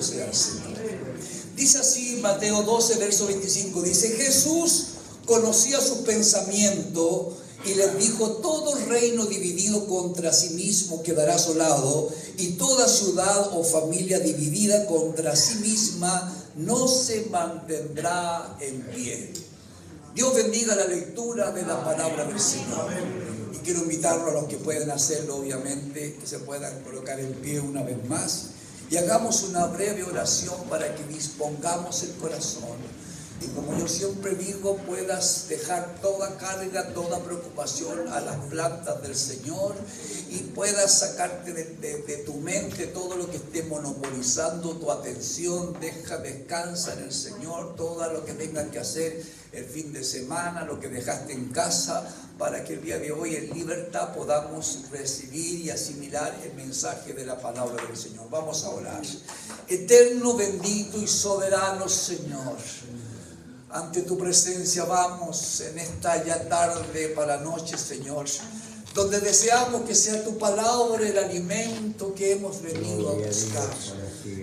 Sea el Señor. Dice así Mateo 12, verso 25, dice: Jesús conocía su pensamiento y les dijo: todo reino dividido contra sí mismo quedará asolado, y toda ciudad o familia dividida contra sí misma no se mantendrá en pie. Dios bendiga la lectura de la palabra del Señor. Y quiero invitarlos a los que pueden hacerlo, obviamente, que se puedan colocar en pie una vez más. Y hagamos una breve oración para que dispongamos el corazón. Y como yo siempre digo, puedas dejar toda carga, toda preocupación a las plantas del Señor y puedas sacarte de tu mente todo lo que esté monopolizando tu atención. Descansa en el Señor todo lo que tengas que hacer el fin de semana, lo que dejaste en casa, para que el día de hoy en libertad podamos recibir y asimilar el mensaje de la palabra del Señor. Vamos a orar. Eterno, bendito y soberano Señor, ante tu presencia vamos en esta ya tarde para la noche, Señor, donde deseamos que sea tu palabra el alimento que hemos venido a buscar.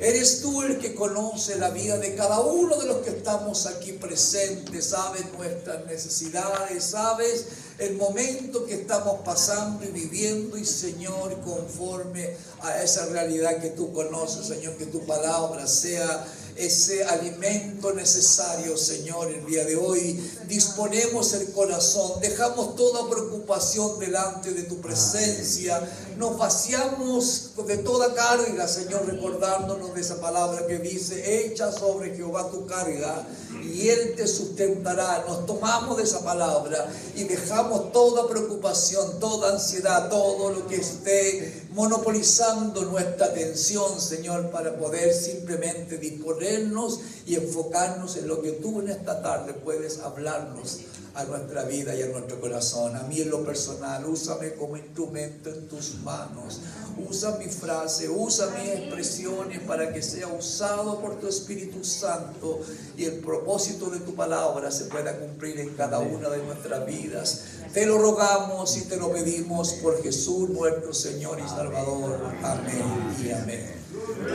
Eres tú el que conoce la vida de cada uno de los que estamos aquí presentes, sabes nuestras necesidades, sabes el momento que estamos pasando y viviendo, y Señor, conforme a esa realidad que tú conoces, Señor, que tu palabra sea ese alimento necesario, Señor. El día de hoy disponemos el corazón, dejamos toda preocupación delante de tu presencia, nos vaciamos de toda carga, Señor, recordándonos de esa palabra que dice: echa sobre Jehová tu carga y Él te sustentará. Nos tomamos de esa palabra y dejamos toda preocupación, toda ansiedad, todo lo que esté monopolizando nuestra atención, Señor, para poder simplemente disponernos y enfocarnos en lo que tú en esta tarde puedes hablarnos a nuestra vida y a nuestro corazón. A mí en lo personal, úsame como instrumento en tus manos. Usa mi frase, usa mis expresiones para que sea usado por tu Espíritu Santo y el propósito de tu palabra se pueda cumplir en cada una de nuestras vidas. Te lo rogamos y te lo pedimos por Jesús nuestro Señor y Salvador. Amén y amén.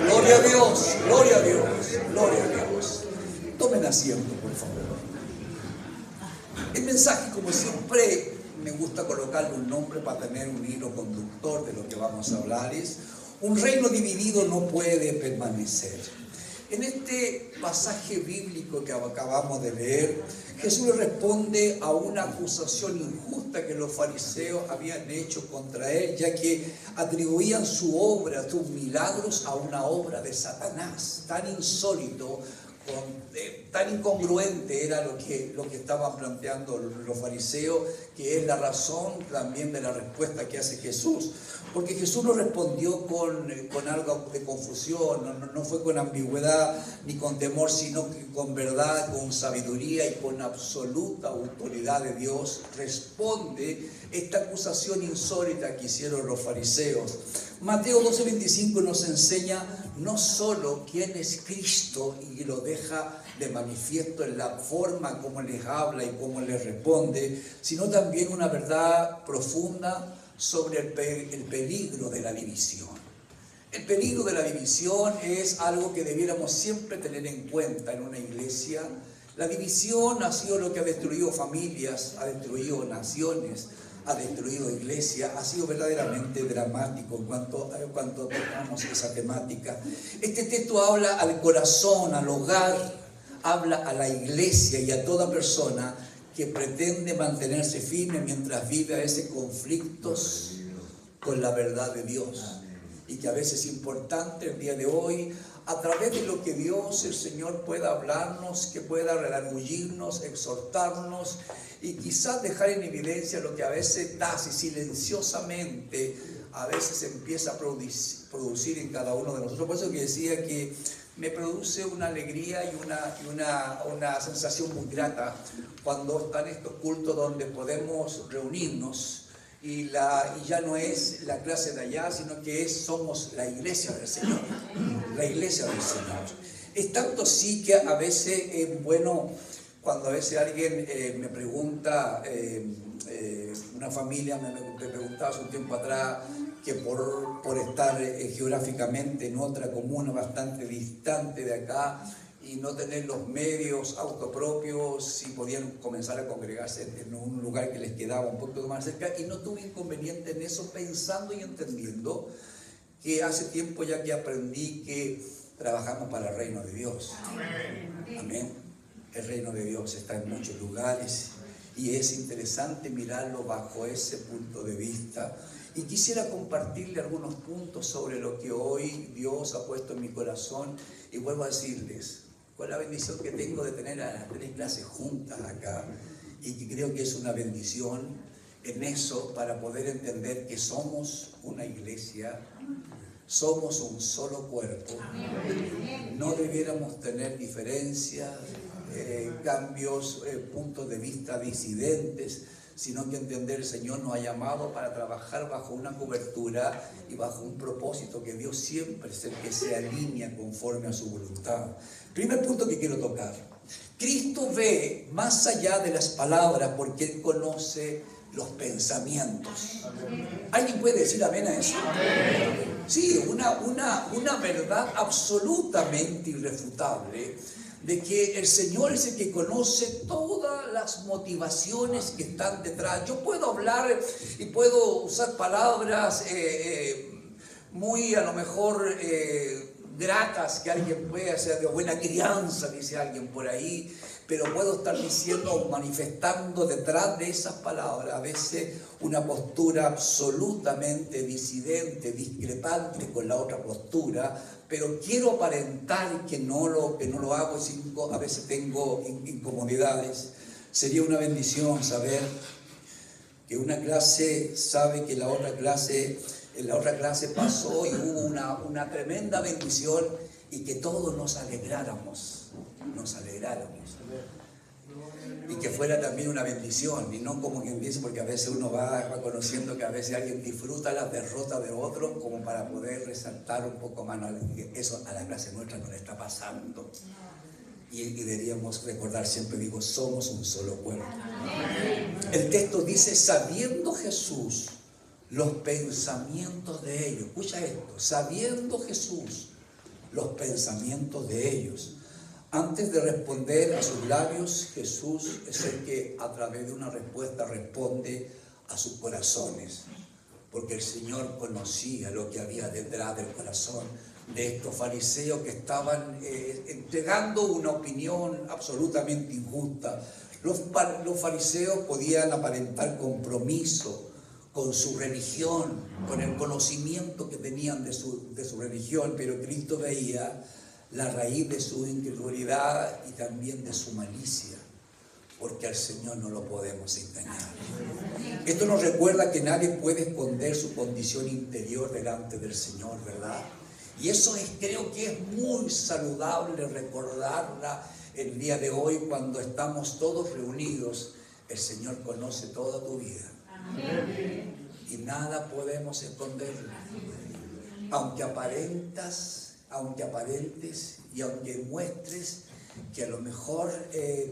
Gloria a Dios, gloria a Dios, gloria a Dios. Tomen asiento, por favor. El mensaje, como siempre, me gusta colocarle un nombre para tener un hilo conductor de lo que vamos a hablar, es: un reino dividido no puede permanecer. En este pasaje bíblico que acabamos de leer, Jesús le responde a una acusación injusta que los fariseos habían hecho contra él, ya que atribuían su obra, sus milagros, a una obra de Satanás. Tan insólito, tan incongruente era lo que estaban planteando los fariseos, que es la razón también de la respuesta que hace Jesús. Porque Jesús no respondió con algo de confusión, no fue con ambigüedad ni con temor, sino que con verdad, con sabiduría y con absoluta autoridad de Dios responde esta acusación insólita que hicieron los fariseos. Mateo 12:25 nos enseña no solo quién es Cristo, y lo deja de manifiesto en la forma como les habla y cómo les responde, sino también una verdad profunda sobre el peligro de la división. El peligro de la división es algo que debiéramos siempre tener en cuenta en una iglesia. La división ha sido lo que ha destruido familias, ha destruido naciones, ha destruido iglesia. Ha sido verdaderamente dramático en cuanto tocamos esa temática. Este texto habla al corazón, al hogar, habla a la iglesia y a toda persona que pretende mantenerse firme mientras vive ese conflictos con la verdad de Dios. Y que a veces es importante el día de hoy, a través de lo que Dios, el Señor, pueda hablarnos, que pueda redarguirnos, exhortarnos y quizás dejar en evidencia lo que a veces casi silenciosamente a veces empieza a producir en cada uno de nosotros. Por eso que decía que me produce una alegría y una sensación muy grata cuando están estos cultos donde podemos reunirnos y ya no es la clase de allá, sino que somos la iglesia del Señor. La iglesia del Señor. Es tanto sí que a veces es bueno, cuando a veces alguien me pregunta, una una familia me preguntaba hace un tiempo atrás que por estar geográficamente en otra comuna bastante distante de acá y no tener los medios autopropios, si podían comenzar a congregarse en un lugar que les quedaba un poco más cerca, y no tuve inconveniente en eso, pensando y entendiendo que hace tiempo ya que aprendí que trabajamos para el reino de Dios. Amén. Amén. El reino de Dios está en muchos lugares y es interesante mirarlo bajo ese punto de vista. Y quisiera compartirle algunos puntos sobre lo que hoy Dios ha puesto en mi corazón, y vuelvo a decirles, con la bendición que tengo de tener a las 3 clases juntas acá, y que creo que es una bendición en eso para poder entender que somos una iglesia, somos un solo cuerpo, no debiéramos tener diferencias, cambios, puntos de vista disidentes, sino que entender el Señor nos ha llamado para trabajar bajo una cobertura y bajo un propósito que Dios siempre es el que se alinea conforme a su voluntad. Primer punto que quiero tocar: Cristo ve más allá de las palabras porque Él conoce los pensamientos. ¿Alguien puede decir amén a eso? Sí, una verdad absolutamente irrefutable de que el Señor es el que conoce todas las motivaciones que están detrás. Yo puedo hablar y puedo usar palabras muy a lo mejor gratas que alguien puede hacer, de buena crianza, dice alguien por ahí, pero puedo estar diciendo o manifestando detrás de esas palabras a veces una postura absolutamente disidente, discrepante con la otra postura, pero quiero aparentar que no lo hago, y a veces tengo incomodidades. Sería una bendición saber que una clase sabe que la otra clase pasó y hubo una tremenda bendición, y que todos nos alegráramos. Y que fuera también una bendición, y no como quien dice, porque a veces uno va conociendo que a veces alguien disfruta las derrotas de otro como para poder resaltar un poco más. Eso a la clase nuestra no le está pasando. Y deberíamos recordar siempre, digo, somos un solo cuerpo. El texto dice, sabiendo Jesús los pensamientos de ellos. Escucha esto, sabiendo Jesús los pensamientos de ellos. Antes de responder a sus labios, Jesús es el que a través de una respuesta responde a sus corazones, porque el Señor conocía lo que había detrás del corazón de estos fariseos que estaban entregando una opinión absolutamente injusta. Los fariseos podían aparentar compromiso con su religión, con el conocimiento que tenían de su religión, pero Cristo veía la raíz de su incredulidad y también de su malicia, porque al Señor no lo podemos engañar. Esto nos recuerda que nadie puede esconder su condición interior delante del Señor, ¿verdad? Y eso creo que es muy saludable recordarla el día de hoy cuando estamos todos reunidos. El Señor conoce toda tu vida. Amén. Y nada podemos esconderlo. Aunque aparentes y aunque muestres que a lo mejor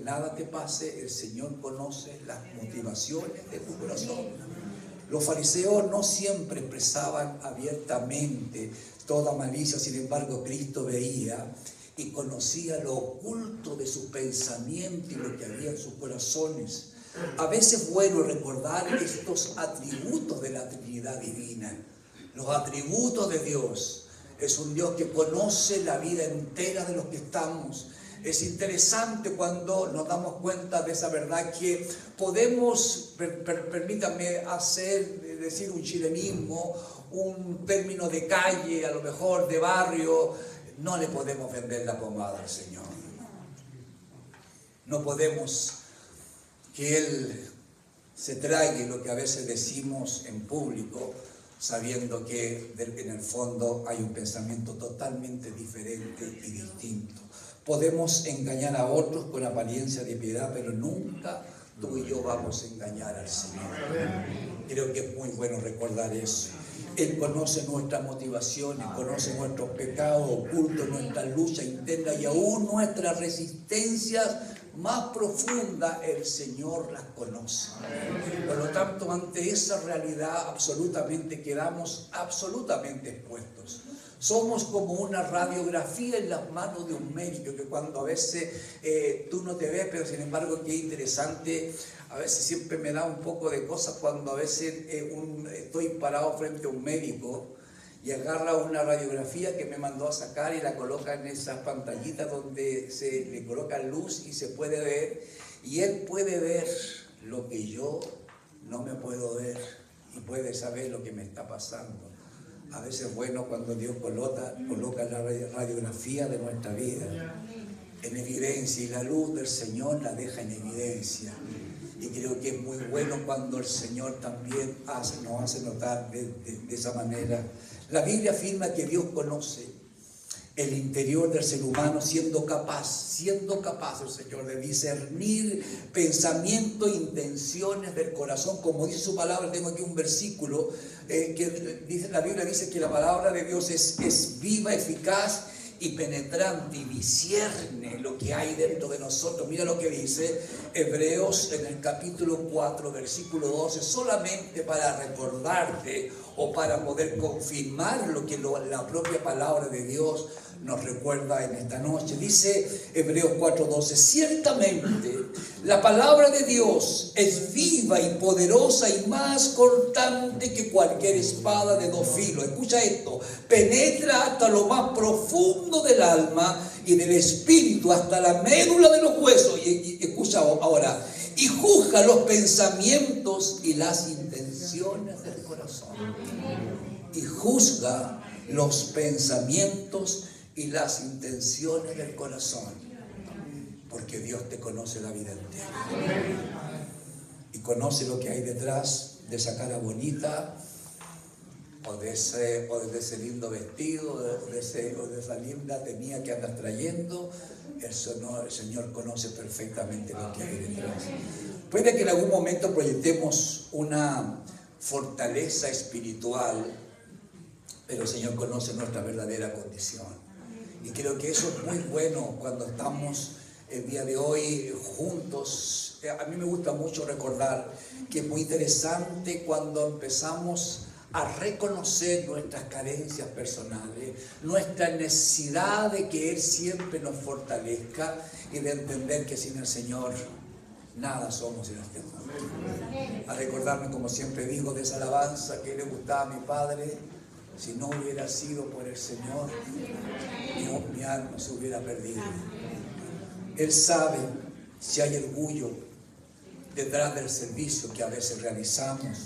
nada te pase, el Señor conoce las motivaciones de tu corazón. Los fariseos no siempre expresaban abiertamente toda malicia, sin embargo Cristo veía y conocía lo oculto de su pensamiento y lo que había en sus corazones. A veces es bueno recordar estos atributos de la Trinidad Divina, los atributos de Dios. Es un Dios que conoce la vida entera de los que estamos. Es interesante cuando nos damos cuenta de esa verdad que podemos, permítanme decir un chilenismo, un término de calle, a lo mejor de barrio. No le podemos vender la pomada al Señor. No podemos que Él se trague lo que a veces decimos en público, sabiendo que en el fondo hay un pensamiento totalmente diferente y distinto. Podemos engañar a otros con apariencia de piedad, pero nunca tú y yo vamos a engañar al Señor. Creo que es muy bueno recordar eso. Él conoce nuestras motivaciones, conoce nuestros pecados ocultos, nuestras luchas internas y aún nuestras resistencias más profunda, el Señor las conoce. Por lo tanto, ante esa realidad absolutamente quedamos absolutamente expuestos. Somos como una radiografía en las manos de un médico, que cuando a veces tú no te ves, pero sin embargo qué interesante. A veces siempre me da un poco de cosas cuando a veces estoy parado frente a un médico y agarra una radiografía que me mandó a sacar y la coloca en esas pantallitas donde se le coloca luz y se puede ver, y él puede ver lo que yo no me puedo ver y puede saber lo que me está pasando. A veces es bueno cuando Dios coloca la radiografía de nuestra vida en evidencia, y la luz del Señor la deja en evidencia. Y creo que es muy bueno cuando el Señor también nos hace notar de esa manera. La Biblia afirma que Dios conoce el interior del ser humano, siendo capaz el Señor de discernir pensamientos e intenciones del corazón. Como dice su palabra, tengo aquí un versículo que dice, la Biblia dice que la palabra de Dios es viva, eficaz y penetrante, y discierne lo que hay dentro de nosotros. Mira lo que dice Hebreos en el capítulo 4, versículo 12, solamente para recordarte o para poder confirmar lo que la propia palabra de Dios nos recuerda en esta noche. Dice Hebreos 4:12, ciertamente la palabra de Dios es viva y poderosa y más cortante que cualquier espada de dos filos. Escucha esto, penetra hasta lo más profundo del alma y del espíritu, hasta la médula de los huesos. Y escucha ahora, y juzga los pensamientos y las intenciones del corazón. Y juzga los pensamientos y las intenciones del corazón, porque Dios te conoce la vida entera y conoce lo que hay detrás de esa cara bonita, o de ese lindo vestido, o de esa linda tenía que andas trayendo. El Señor conoce perfectamente lo que hay detrás. Puede que en algún momento proyectemos una fortaleza espiritual, pero el Señor conoce nuestra verdadera condición. Y creo que eso es muy bueno cuando estamos el día de hoy juntos. A mí me gusta mucho recordar que es muy interesante cuando empezamos a reconocer nuestras carencias personales, nuestra necesidad de que Él siempre nos fortalezca y de entender que sin el Señor nada somos en este mundo. A recordarme, como siempre digo, de esa alabanza que le gustaba a mi padre: si no hubiera sido por el Señor, mi alma se hubiera perdido. Él sabe si hay orgullo detrás del servicio que a veces realizamos,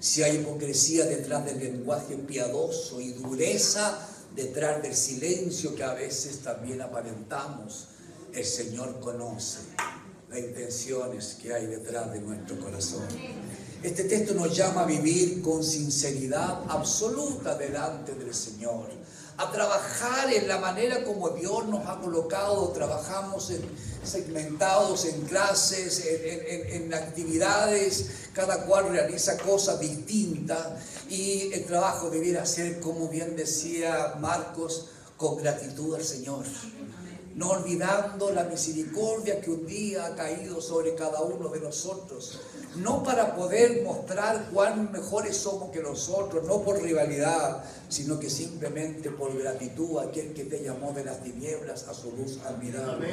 si hay hipocresía detrás del lenguaje piadoso y dureza detrás del silencio que a veces también aparentamos. El Señor conoce las intenciones que hay detrás de nuestro corazón. Este texto nos llama a vivir con sinceridad absoluta delante del Señor, a trabajar en la manera como Dios nos ha colocado. Trabajamos segmentados en clases, en actividades, cada cual realiza cosas distintas, y el trabajo debiera ser, como bien decía Marcos, con gratitud al Señor, no olvidando la misericordia que un día ha caído sobre cada uno de nosotros, no para poder mostrar cuán mejores somos que los otros, no por rivalidad, sino que simplemente por gratitud a aquel que te llamó de las tinieblas a su luz admirable.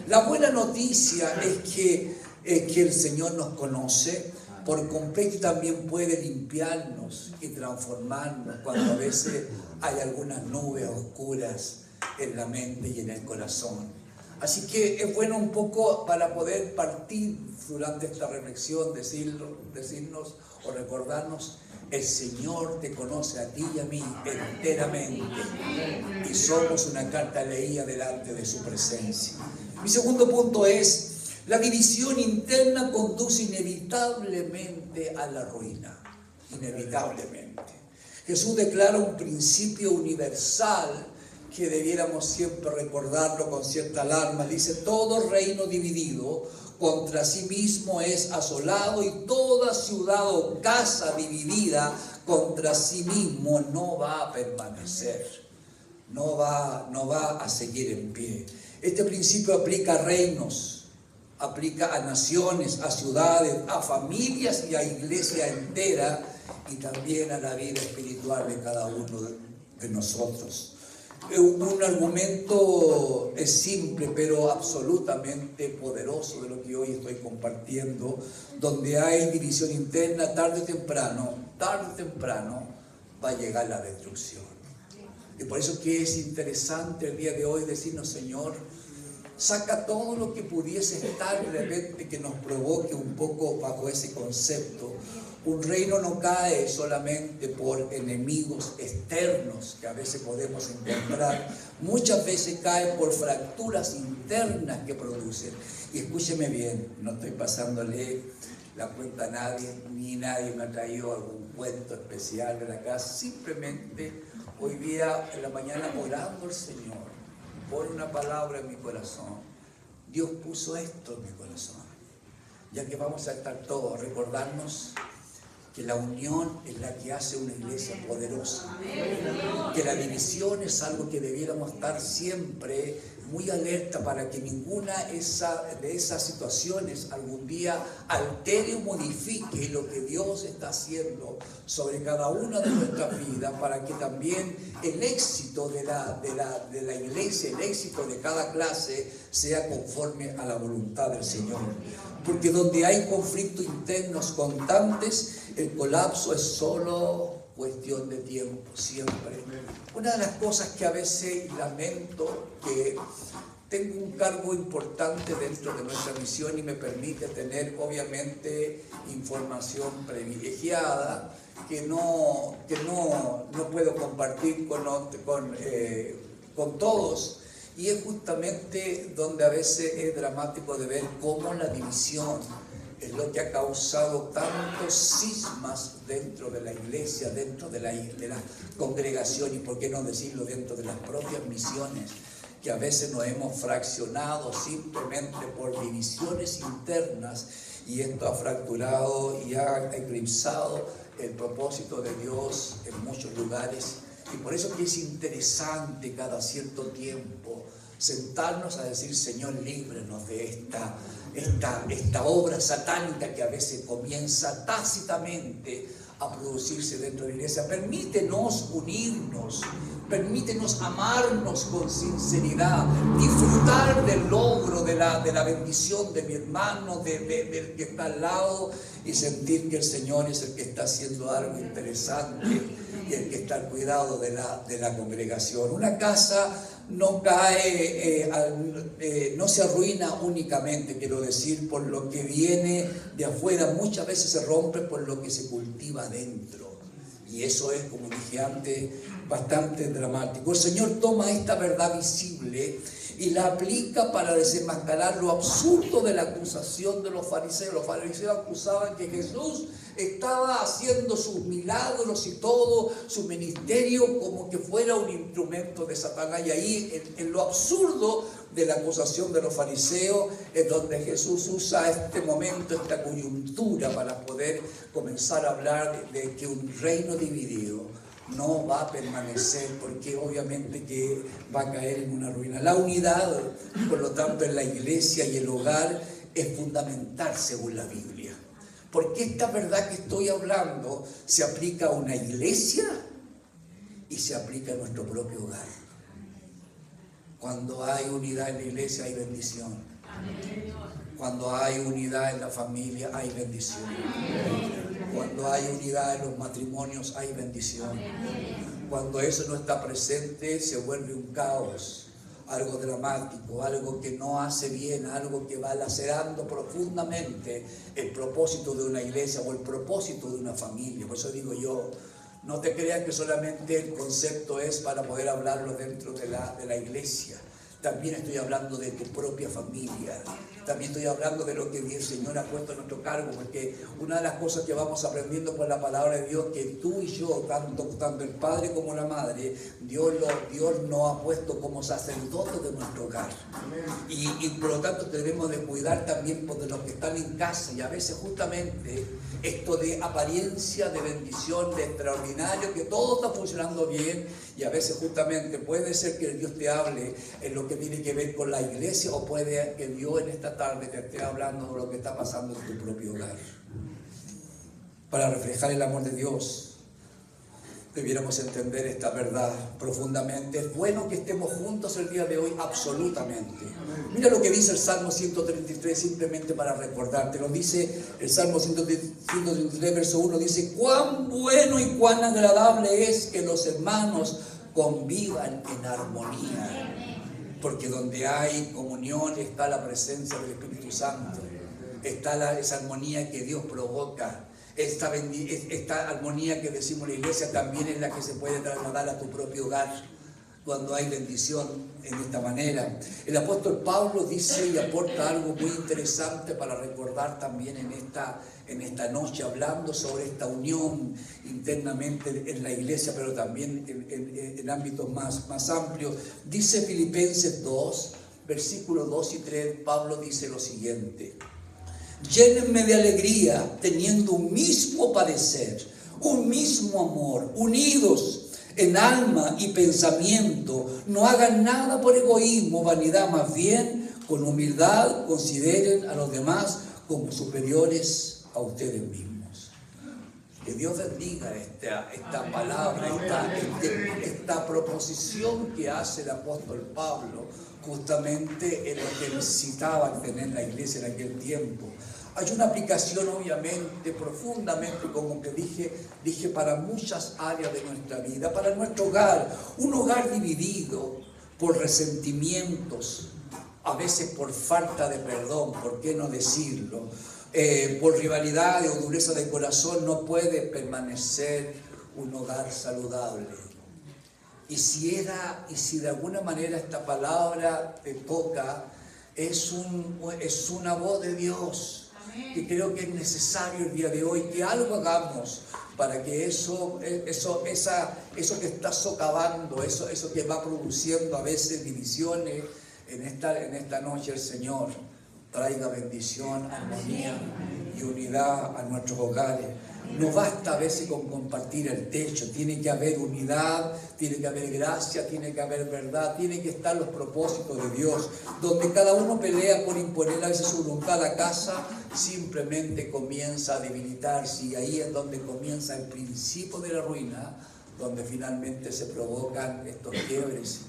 La buena noticia es que el Señor nos conoce por completo y también puede limpiarnos y transformarnos cuando a veces hay algunas nubes oscuras en la mente y en el corazón. Así que es bueno un poco para poder partir durante esta reflexión, decirnos o recordarnos: el Señor te conoce a ti y a mí enteramente, y somos una carta leída delante de su presencia. Mi segundo punto es: la división interna conduce inevitablemente a la ruina, inevitablemente. Jesús declara un principio universal que debiéramos siempre recordarlo con cierta alarma. Dice: todo reino dividido contra sí mismo es asolado, y toda ciudad o casa dividida contra sí mismo no va a permanecer, no va a seguir en pie. Este principio aplica a reinos, aplica a naciones, a ciudades, a familias y a iglesia entera, y también a la vida espiritual de cada uno de nosotros. Un argumento es simple, pero absolutamente poderoso de lo que hoy estoy compartiendo. Donde hay división interna, tarde o temprano va a llegar la destrucción. Y por eso que es interesante el día de hoy decirnos: Señor, saca todo lo que pudiese estar de repente que nos provoque un poco bajo ese concepto. Un reino no cae solamente por enemigos externos que a veces podemos encontrar, muchas veces cae por fracturas internas que producen. Y escúcheme bien, no estoy pasándole la cuenta a nadie, ni nadie me ha traído algún cuento especial de la casa. Simplemente hoy día en la mañana, orando al Señor, por una palabra en mi corazón, Dios puso esto en mi corazón. Ya que vamos a estar todos, recordarnos que la unión es la que hace una iglesia poderosa. Que la división es algo que debiéramos estar siempre muy alerta para que ninguna de esas situaciones algún día altere o modifique lo que Dios está haciendo sobre cada una de nuestras vidas, para que también el éxito de la iglesia, el éxito de cada clase sea conforme a la voluntad del Señor. Porque donde hay conflictos internos constantes, el colapso es solo cuestión de tiempo, siempre. Una de las cosas que a veces lamento, que tengo un cargo importante dentro de nuestra misión y me permite tener obviamente información privilegiada que no puedo compartir con todos. Y es justamente donde a veces es dramático de ver cómo la división es lo que ha causado tantos cismas dentro de la iglesia, dentro de la congregación, y por qué no decirlo, dentro de las propias misiones, que a veces nos hemos fraccionado simplemente por divisiones internas, y esto ha fracturado y ha eclipsado el propósito de Dios en muchos lugares. Y por eso que es interesante cada cierto tiempo sentarnos a decir: Señor, líbranos de esta obra satánica que a veces comienza tácitamente a producirse dentro de la iglesia. Permítenos unirnos, permítenos amarnos con sinceridad, disfrutar del logro de la bendición de mi hermano, del que está al lado, y sentir que el Señor es el que está haciendo algo interesante y el que está al cuidado de la congregación. Una casa no cae, no se arruina únicamente, quiero decir, por lo que viene de afuera. Muchas veces se rompe por lo que se cultiva adentro. Y eso es, como dije antes, bastante dramático. El Señor toma esta verdad visible y la aplica para desenmascarar lo absurdo de la acusación de los fariseos. Los fariseos acusaban que Jesús estaba haciendo sus milagros y todo su ministerio como que fuera un instrumento de Satanás. Y ahí, en lo absurdo de la acusación de los fariseos, es donde Jesús usa este momento, esta coyuntura, para poder comenzar a hablar de que un reino dividido no va a permanecer, porque obviamente que va a caer en una ruina. La unidad, por lo tanto, en la iglesia y el hogar es fundamental según la Biblia. Porque esta verdad que estoy hablando se aplica a una iglesia y se aplica a nuestro propio hogar. Cuando hay unidad en la iglesia hay bendición. Cuando hay unidad en la familia hay bendición. Cuando hay unidad en los matrimonios hay bendición. Cuando eso no está presente se vuelve un caos, algo dramático, algo que no hace bien, algo que va lacerando profundamente el propósito de una iglesia o el propósito de una familia. Por eso digo yo, no te creas que solamente el concepto es para poder hablarlo dentro de la iglesia. También estoy hablando de tu propia familia. También estoy hablando de lo que el Señor ha puesto a nuestro cargo, porque una de las cosas que vamos aprendiendo por la palabra de Dios, que tú y yo, tanto el padre como la madre, Dios nos ha puesto como sacerdotes de nuestro hogar. Y por lo tanto debemos de cuidar también de los que están en casa, y a veces justamente esto de apariencia, de bendición, de extraordinario, que todo está funcionando bien, y a veces justamente puede ser que Dios te hable en lo que tiene que ver con la iglesia, o puede que Dios en esta tarde te esté hablando de lo que está pasando en tu propio hogar. Para reflejar el amor de Dios, debiéramos entender esta verdad profundamente. Es bueno que estemos juntos el día de hoy, absolutamente. Mira lo que dice el Salmo 133, simplemente para recordarte. Lo dice el Salmo 133, verso 1, dice: cuán bueno y cuán agradable es que los hermanos convivan en armonía. Porque donde hay comunión está la presencia del Espíritu Santo. Está esa armonía que Dios provoca. Esta armonía que decimos en la iglesia también es la que se puede trasladar a tu propio hogar cuando hay bendición en esta manera. El apóstol Pablo dice y aporta algo muy interesante para recordar también en esta noche, hablando sobre esta unión internamente en la iglesia, pero también en ámbitos más amplios. Dice Filipenses 2, versículos 2 y 3, Pablo dice lo siguiente: llénenme de alegría, teniendo un mismo padecer, un mismo amor, unidos en alma y pensamiento. No hagan nada por egoísmo, vanidad, más bien con humildad consideren a los demás como superiores a ustedes mismos. Que Dios bendiga esta palabra, esta proposición que hace el apóstol Pablo, justamente en lo que necesitaba tener la iglesia en aquel tiempo. Hay una aplicación obviamente, profundamente, como que dije, para muchas áreas de nuestra vida, para nuestro hogar, un hogar dividido por resentimientos, a veces por falta de perdón, ¿por qué no decirlo? Por rivalidad o dureza de corazón, no puede permanecer un hogar saludable. Y si de alguna manera esta palabra te toca, es una voz de Dios. Y creo que es necesario el día de hoy que algo hagamos para que eso que está socavando, eso que va produciendo a veces divisiones, en esta noche el Señor traiga bendición, armonía y unidad a nuestros hogares. No basta a veces con compartir el techo, tiene que haber unidad, tiene que haber gracia, tiene que haber verdad, tienen que estar los propósitos de Dios. Donde cada uno pelea por imponer a veces su voluntad a la casa, simplemente comienza a debilitarse, y ahí es donde comienza el principio de la ruina, donde finalmente se provocan estos quiebres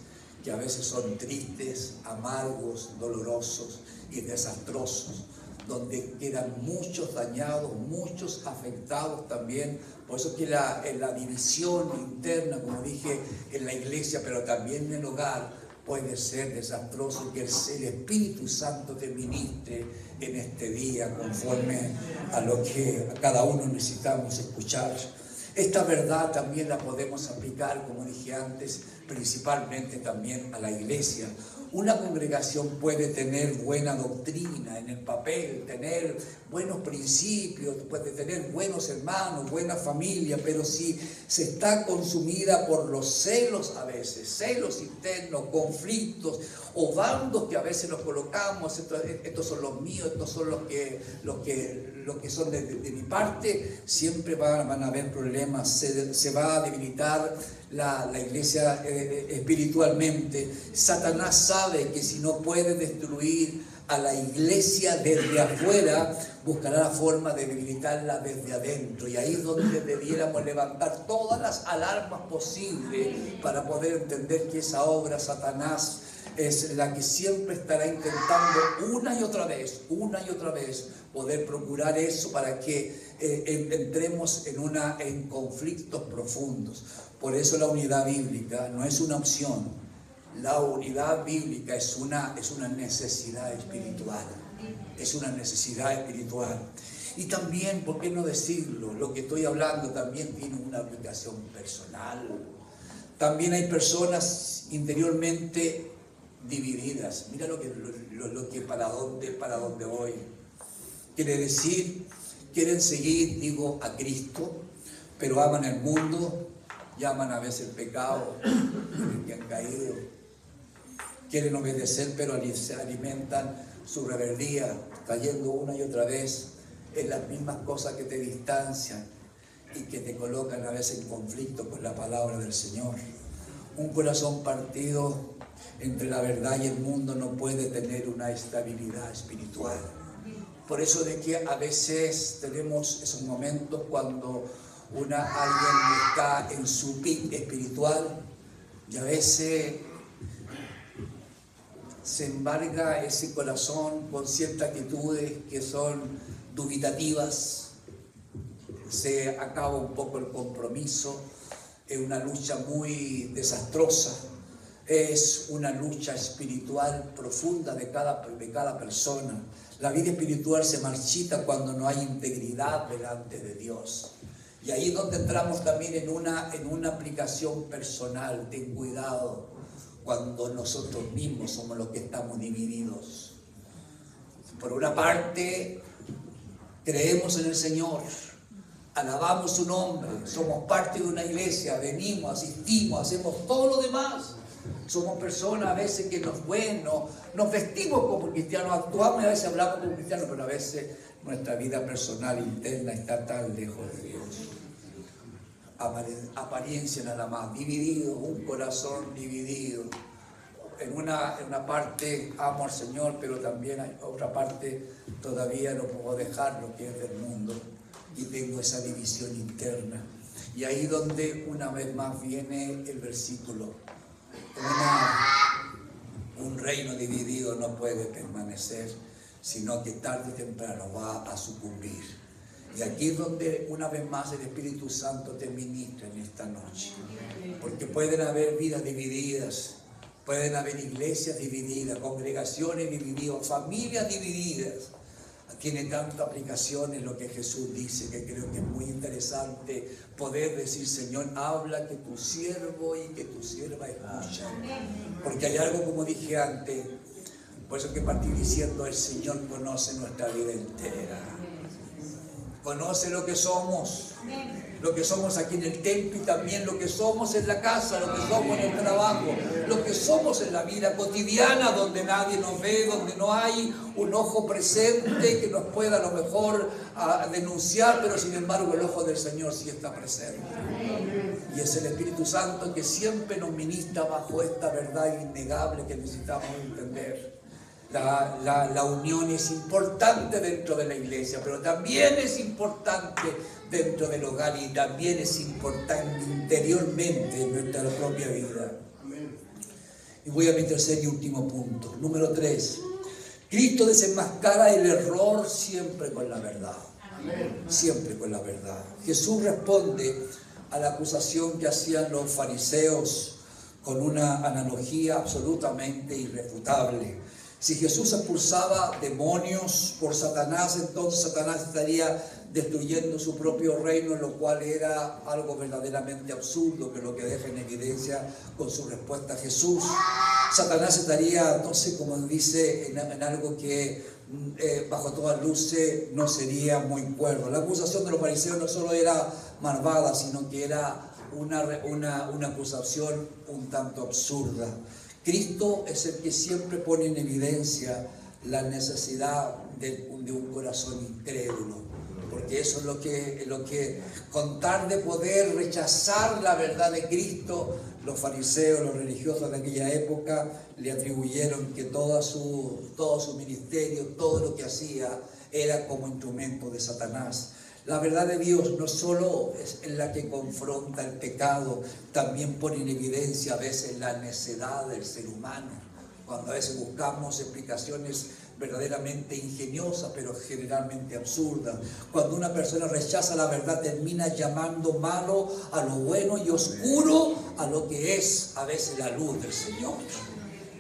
que a veces son tristes, amargos, dolorosos y desastrosos, donde quedan muchos dañados, muchos afectados también. Por eso que en la división interna, como dije, en la iglesia, pero también en el hogar, puede ser desastroso, que el Espíritu Santo te ministre en este día conforme a lo que cada uno necesitamos escuchar. Esta verdad también la podemos aplicar, como dije antes, principalmente también a la iglesia. Una congregación puede tener buena doctrina en el papel, tener buenos principios, puede tener buenos hermanos, buena familia, pero si se está consumida por los celos a veces, celos internos, conflictos o bandos que a veces nos colocamos, estos son los míos, estos son los que son de mi parte, siempre van a haber problemas, se va a debilitar la iglesia espiritualmente. Satanás sabe que si no puede destruir a la iglesia desde afuera, buscará la forma de debilitarla desde adentro, y ahí es donde debiéramos levantar todas las alarmas posibles para poder entender que esa obra Satanás es la que siempre estará intentando una y otra vez poder procurar eso para que entremos en conflictos profundos. Por eso la unidad bíblica no es una opción, la unidad bíblica es una necesidad espiritual, Y también, ¿por qué no decirlo? Lo que estoy hablando también tiene una aplicación personal. También hay personas interiormente divididas. Mira lo que para dónde voy. Quiere decir, quieren seguir, a Cristo, pero aman el mundo, llaman a veces el pecado en el que han caído. Quieren obedecer, pero se alimentan su rebeldía, cayendo una y otra vez en las mismas cosas que te distancian y que te colocan a veces en conflicto con la palabra del Señor. Un corazón partido entre la verdad y el mundo no puede tener una estabilidad espiritual. Por eso de que a veces tenemos esos momentos cuando alguien está en su pic espiritual y a veces se embarga ese corazón con ciertas actitudes que son dubitativas, se acaba un poco el compromiso, es una lucha muy desastrosa, es una lucha espiritual profunda de cada persona. La vida espiritual se marchita cuando no hay integridad delante de Dios. Y ahí es donde entramos también en una aplicación personal. Ten cuidado cuando nosotros mismos somos los que estamos divididos. Por una parte, creemos en el Señor, alabamos su nombre, somos parte de una iglesia, venimos, asistimos, hacemos todo lo demás. Somos personas a veces que nos vestimos como cristianos, actuamos y a veces hablamos como cristianos, pero a veces nuestra vida personal interna está tan lejos de Dios. Apariencia nada más, dividido, un corazón dividido. En una parte amo al Señor, pero también hay otra parte todavía no puedo dejar lo que es del mundo y tengo esa división interna. Y ahí donde una vez más viene el versículo. Un reino dividido no puede permanecer, sino que tarde o temprano va a sucumbir. Y aquí es donde una vez más el Espíritu Santo te ministra en esta noche. Porque pueden haber vidas divididas, pueden haber iglesias divididas, congregaciones divididas, familias divididas. Tiene tanta aplicación en lo que Jesús dice que creo que es muy interesante poder decir: Señor, habla, que tu siervo y que tu sierva escuchan. Porque hay algo, como dije antes, por eso que partí diciendo: el Señor conoce nuestra vida entera. Conoce lo que somos aquí en el templo y también lo que somos en la casa, lo que somos en el trabajo, lo que somos en la vida cotidiana, donde nadie nos ve, donde no hay un ojo presente que nos pueda a lo mejor denunciar, pero sin embargo el ojo del Señor sí está presente. Y es el Espíritu Santo que siempre nos ministra bajo esta verdad innegable que necesitamos entender. La unión es importante dentro de la iglesia, pero también es importante dentro del hogar y también es importante interiormente en nuestra propia vida. Y voy a mi tercer y último punto. Número 3. Cristo desenmascara el error siempre con la verdad. Siempre con la verdad. Jesús responde a la acusación que hacían los fariseos con una analogía absolutamente irrefutable. Si Jesús expulsaba demonios por Satanás, entonces Satanás estaría destruyendo su propio reino, lo cual era algo verdaderamente absurdo, que lo que deja en evidencia con su respuesta a Jesús. Satanás estaría, no sé cómo dice, en algo que bajo todas luces no sería muy cuerdo. La acusación de los fariseos no solo era malvada, sino que era una acusación un tanto absurda. Cristo es el que siempre pone en evidencia la necesidad de un corazón incrédulo, porque eso es lo que con tal de poder rechazar la verdad de Cristo, los fariseos, los religiosos de aquella época le atribuyeron que todo su ministerio, todo lo que hacía era como instrumento de Satanás. La verdad de Dios no solo es la que confronta el pecado, también pone en evidencia a veces la necedad del ser humano. Cuando a veces buscamos explicaciones verdaderamente ingeniosas, pero generalmente absurdas. Cuando una persona rechaza la verdad, termina llamando malo a lo bueno y oscuro a lo que es a veces la luz del Señor.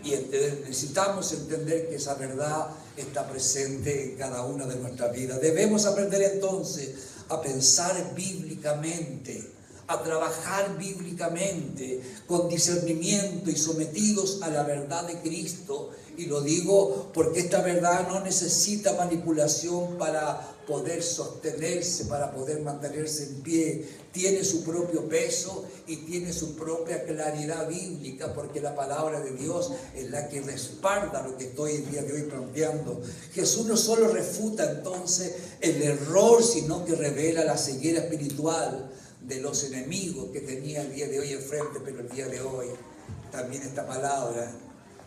Y necesitamos entender que esa verdad está presente en cada una de nuestras vidas. Debemos aprender entonces a pensar bíblicamente, a trabajar bíblicamente, con discernimiento y sometidos a la verdad de Cristo. Y lo digo porque esta verdad no necesita manipulación para poder sostenerse, para poder mantenerse en pie. Tiene su propio peso y tiene su propia claridad bíblica, porque la palabra de Dios es la que respalda lo que estoy el día de hoy planteando. Jesús no solo refuta entonces el error, sino que revela la ceguera espiritual de los enemigos que tenía el día de hoy enfrente, pero el día de hoy también esta palabra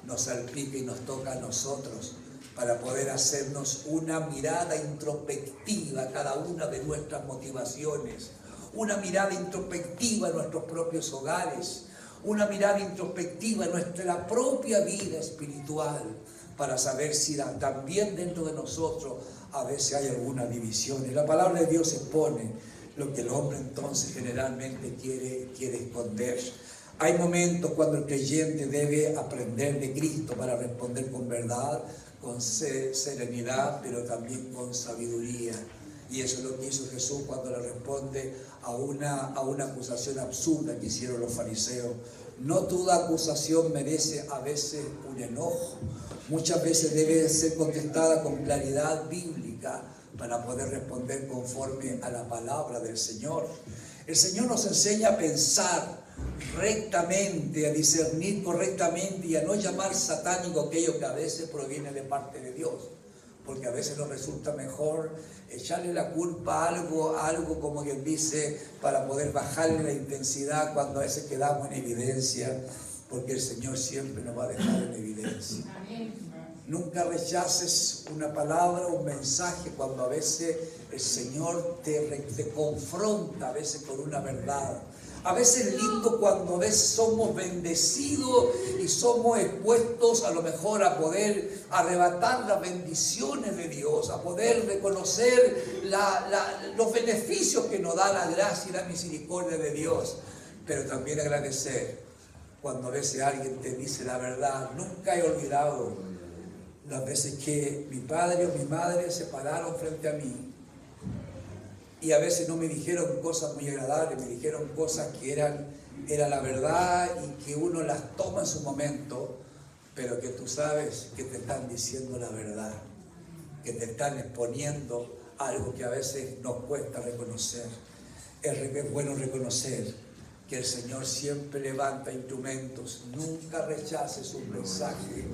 nos salpica y nos toca a nosotros para poder hacernos una mirada introspectiva a cada una de nuestras motivaciones, una mirada introspectiva en nuestros propios hogares, una mirada introspectiva en nuestra propia vida espiritual, para saber si también dentro de nosotros a veces hay alguna división. Y la palabra de Dios expone lo que el hombre entonces generalmente quiere esconder. Hay momentos cuando el creyente debe aprender de Cristo para responder con verdad, con serenidad, pero también con sabiduría. Y eso es lo que hizo Jesús cuando le responde a una acusación absurda que hicieron los fariseos. No toda acusación merece a veces un enojo. Muchas veces debe ser contestada con claridad bíblica para poder responder conforme a la palabra del Señor. El Señor nos enseña a pensar rectamente, a discernir correctamente y a no llamar satánico aquello que a veces proviene de parte de Dios, porque a veces nos resulta mejor echarle la culpa a algo como quien dice, para poder bajarle la intensidad cuando a veces quedamos en evidencia, porque el Señor siempre nos va a dejar en evidencia. Nunca rechaces una palabra, un mensaje, cuando a veces el Señor te confronta a veces con una verdad. A veces es lindo cuando a veces somos bendecidos y somos expuestos a lo mejor a poder arrebatar las bendiciones de Dios, a poder reconocer los beneficios que nos da la gracia y la misericordia de Dios, pero también agradecer cuando a veces alguien te dice la verdad. Nunca he olvidado las veces que mi padre o mi madre se pararon frente a mí y a veces no me dijeron cosas muy agradables, me dijeron cosas que era la verdad y que uno las toma en su momento, pero que tú sabes que te están diciendo la verdad, que te están exponiendo algo que a veces nos cuesta reconocer. Es bueno reconocer que el Señor siempre levanta instrumentos. Nunca rechaces un mensaje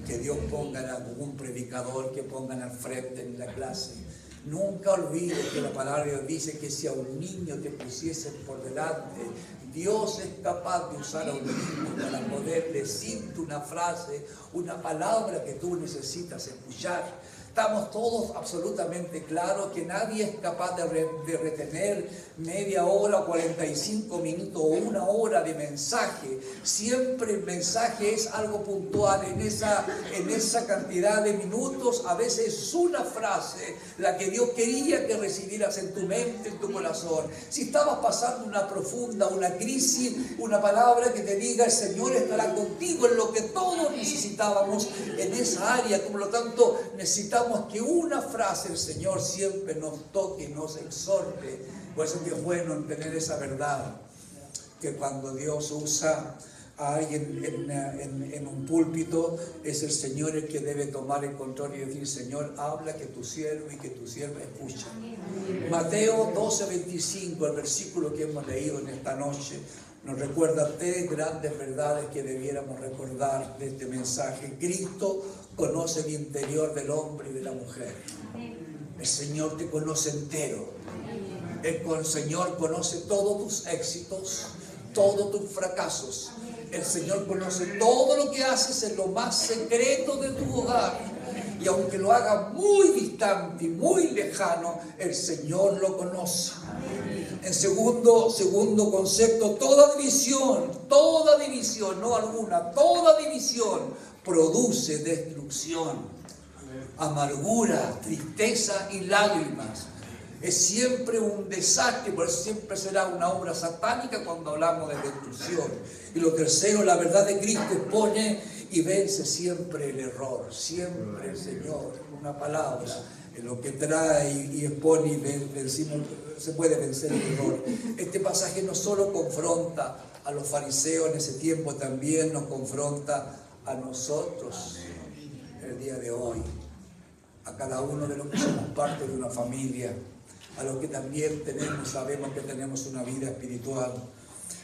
que Dios ponga en algún predicador, que pongan al frente en la clase. Nunca olvides que la palabra de Dios dice que si a un niño te pusiesen por delante, Dios es capaz de usar a un niño para poder decirte una frase, una palabra que tú necesitas escuchar. Estamos todos absolutamente claros que nadie es capaz de retener media hora, 45 minutos o una hora de mensaje. Siempre el mensaje es algo puntual. En esa cantidad de minutos, a veces es una frase la que Dios quería que recibieras en tu mente, en tu corazón. Si estabas pasando una profunda, una crisis, una palabra que te diga el Señor estará contigo en lo que todos necesitábamos en esa área. Por lo tanto, necesitamos que una frase el Señor siempre nos toque, nos exhorte. Por eso es bueno tener esa verdad, que cuando Dios usa a alguien en un púlpito, es el Señor el que debe tomar el control y decir: Señor, habla, que tu siervo y que tu sierva escucha. Mateo 12:25, el versículo que hemos leído en esta noche, nos recuerda tres grandes verdades que debiéramos recordar de este mensaje. Cristo conoce el interior del hombre y de la mujer. El Señor te conoce entero. El Señor conoce todos tus éxitos, todos tus fracasos. El Señor conoce todo lo que haces en lo más secreto de tu hogar. Y aunque lo haga muy distante y muy lejano, el Señor lo conoce. En segundo concepto, toda división, no alguna, toda división produce destrucción, amargura, tristeza y lágrimas. Es siempre un desastre, por eso siempre será una obra satánica cuando hablamos de destrucción. Y lo tercero, la verdad de Cristo expone y vence siempre el error. Siempre el Señor, una palabra, en lo que trae y expone y decimos, se puede vencer el error. Este pasaje no solo confronta a los fariseos en ese tiempo, también nos confronta a nosotros el día de hoy, a cada uno de los que somos parte de una familia, a los que también sabemos que tenemos una vida espiritual,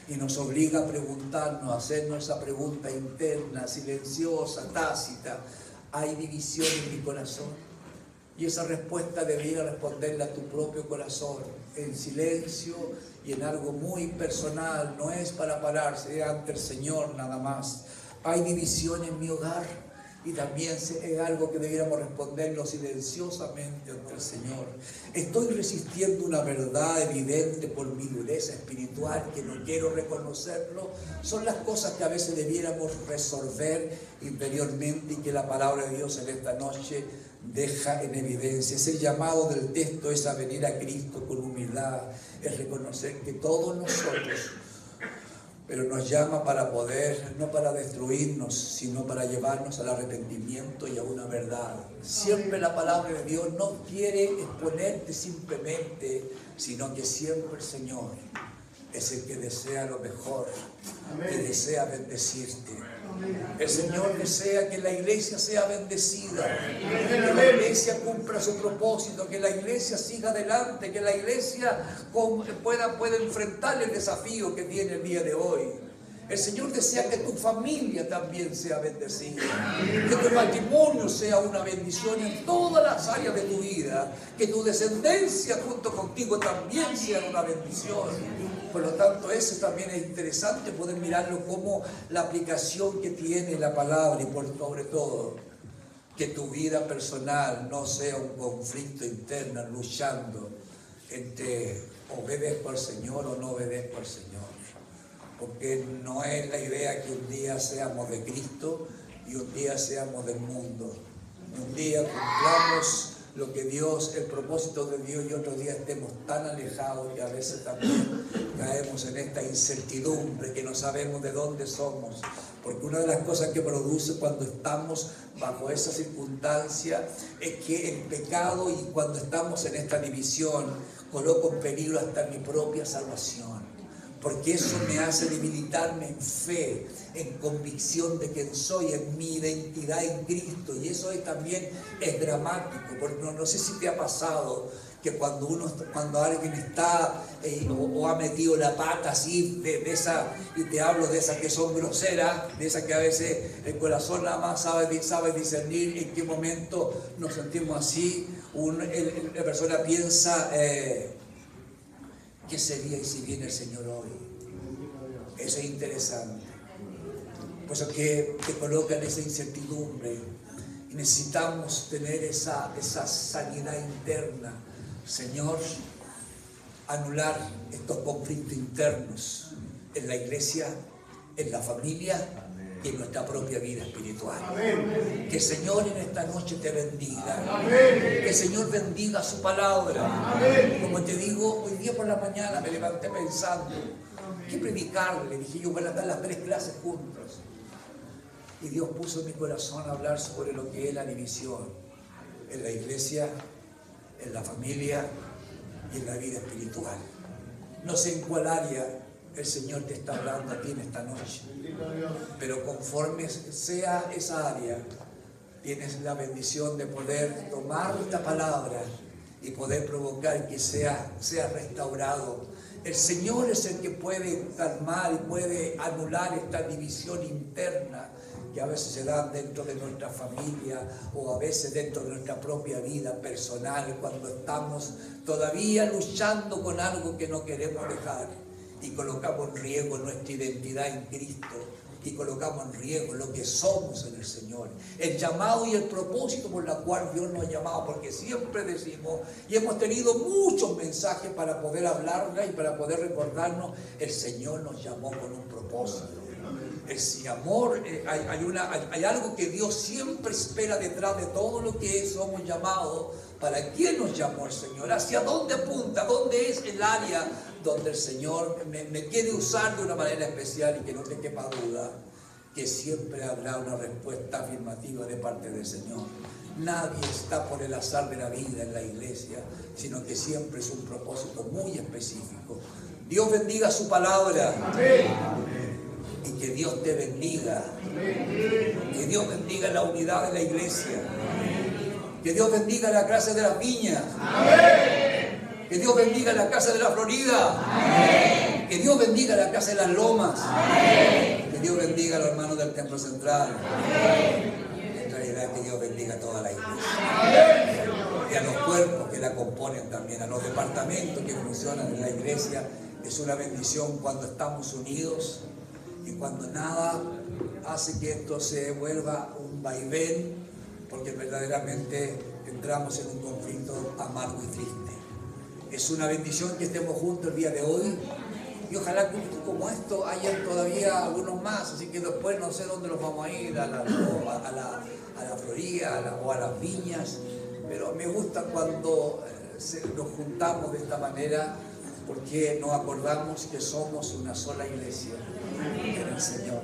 y nos obliga a preguntarnos, a hacernos esa pregunta interna, silenciosa, tácita: ¿hay división en mi corazón? Y esa respuesta debería responderla a tu propio corazón, en silencio y en algo muy personal. No es para pararse ante el Señor nada más. ¿Hay división en mi hogar? Y también es algo que debiéramos responderlo silenciosamente ante el Señor. Estoy resistiendo una verdad evidente por mi dureza espiritual, que no quiero reconocerlo. Son las cosas que a veces debiéramos resolver interiormente y que la palabra de Dios en esta noche deja en evidencia. Ese llamado del texto es a venir a Cristo con humildad, es reconocer que todos nosotros, pero nos llama para poder, no para destruirnos, sino para llevarnos al arrepentimiento y a una verdad. Siempre la palabra de Dios no quiere exponerte simplemente, sino que siempre el Señor es el que desea lo mejor, que desea bendecirte. El Señor desea que la iglesia sea bendecida, que la iglesia cumpla su propósito, que la iglesia siga adelante, que la iglesia pueda enfrentar el desafío que tiene el día de hoy. El Señor desea que tu familia también sea bendecida, que tu matrimonio sea una bendición en todas las áreas de tu vida, que tu descendencia junto contigo también sea una bendición. Por lo tanto, eso también es interesante poder mirarlo como la aplicación que tiene la palabra, y por sobre todo, que tu vida personal no sea un conflicto interno luchando entre obedezco al Señor o no obedezco al Señor. Porque no es la idea que un día seamos de Cristo y un día seamos del mundo. Un día cumplamos lo que Dios, el propósito de Dios, y otro día estemos tan alejados que a veces también caemos en esta incertidumbre, que no sabemos de dónde somos. Porque una de las cosas que produce cuando estamos bajo esa circunstancia es que el pecado, y cuando estamos en esta división, coloco en peligro hasta mi propia salvación. Porque eso me hace debilitarme en fe, en convicción de quién soy, en mi identidad en Cristo. Y eso también es dramático, porque no sé si te ha pasado que cuando alguien está o ha metido la pata así, de esa, y te hablo de esas que son groseras, de esas que a veces el corazón nada más sabe discernir en qué momento nos sentimos así. La persona piensa, ¿qué sería y si viene el Señor hoy? Eso es interesante. Por eso que te coloca en esa incertidumbre. Y necesitamos tener esa sanidad interna. Señor, anular estos conflictos internos en la iglesia, en la familia y en nuestra propia vida espiritual. Amén. Que el Señor en esta noche te bendiga. Amén. Que el Señor bendiga su palabra. Amén. Como te digo, hoy día por la mañana me levanté pensando, ¿qué predicarle? Dije yo, voy a dar las 3 clases juntos. Y Dios puso en mi corazón a hablar sobre lo que es la división en la iglesia, en la familia y en la vida espiritual. No sé en cuál área el Señor te está hablando a ti en esta noche, pero conforme sea esa área, tienes la bendición de poder tomar esta palabra y poder provocar que sea restaurado. El Señor es el que puede calmar y puede anular esta división interna que a veces se da dentro de nuestra familia o a veces dentro de nuestra propia vida personal, cuando estamos todavía luchando con algo que no queremos dejar y colocamos en riesgo nuestra identidad en Cristo y colocamos en riesgo lo que somos en el Señor, el llamado y el propósito por la cual Dios nos ha llamado, porque siempre decimos y hemos tenido muchos mensajes para poder hablarla y para poder recordarnos, el Señor nos llamó con un propósito. Ese amor, hay algo que Dios siempre espera detrás de todo lo que somos llamados. ¿Para quién nos llamó el Señor? ¿Hacia dónde apunta? ¿Dónde es el área donde el Señor me quiere usar de una manera especial? Y que no te quepa duda que siempre habrá una respuesta afirmativa de parte del Señor. Nadie está por el azar de la vida en la iglesia, sino que siempre es un propósito muy específico. Dios bendiga su palabra. Y que Dios te bendiga. Que Dios bendiga la unidad de la iglesia. Que Dios bendiga la clase de las viñas. Que Dios bendiga la casa de la Florida. Que Dios bendiga la casa de las lomas. Que Dios bendiga a los hermanos del templo central. En realidad, que Dios bendiga a toda la iglesia. Y a los cuerpos que la componen también, a los departamentos que funcionan en la iglesia. Es una bendición cuando estamos unidos y cuando nada hace que esto se vuelva un vaivén, porque verdaderamente entramos en un conflicto amargo y triste. Es una bendición que estemos juntos el día de hoy y ojalá que como esto hayan todavía algunos más, así que después no sé dónde los vamos a ir, a la Florida o a las viñas, pero me gusta cuando nos juntamos de esta manera, porque nos acordamos que somos una sola iglesia en el Señor.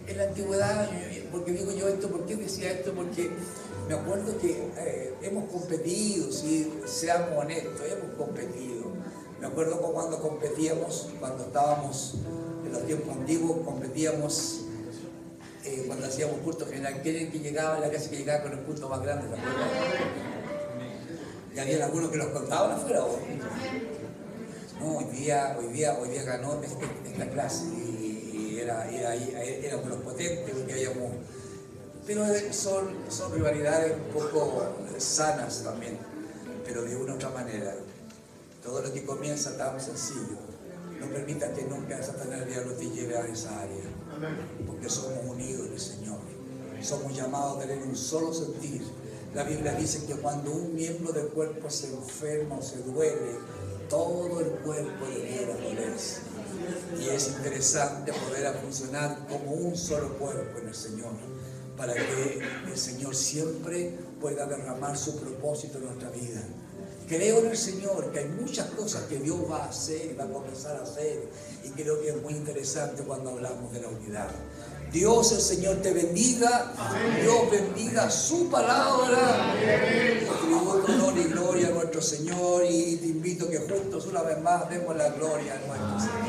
En la antigüedad, porque digo yo esto, ¿por qué decía esto? Porque me acuerdo que hemos competido, si seamos honestos, hemos competido. Me acuerdo cuando competíamos, cuando estábamos en los tiempos antiguos, competíamos cuando hacíamos culto general. ¿Quién es el que llegaba, la clase que llegaba con el culto más grande? ¿Te acuerdas? Y había algunos que los contaban afuera. No, hoy día ganó esta clase y éramos los potentes, porque habíamos... Pero son rivalidades un poco sanas también, pero de una u otra manera. Todo lo que comienza tan sencillo, no permita que nunca Satanás no te lleve a esa área, porque somos unidos en el Señor, somos llamados a tener un solo sentir. La Biblia dice que cuando un miembro del cuerpo se enferma o se duele, todo el cuerpo debiera dolerse. Y es interesante poder funcionar como un solo cuerpo en el Señor, para que el Señor siempre pueda derramar su propósito en nuestra vida. Creo en el Señor que hay muchas cosas que Dios va a hacer y va a comenzar a hacer, y creo que es muy interesante cuando hablamos de la unidad. Dios, el Señor, te bendiga. Amén. Dios bendiga su palabra. Tributo, honor y gloria a nuestro Señor, y te invito que juntos una vez más demos la gloria a nuestro Señor.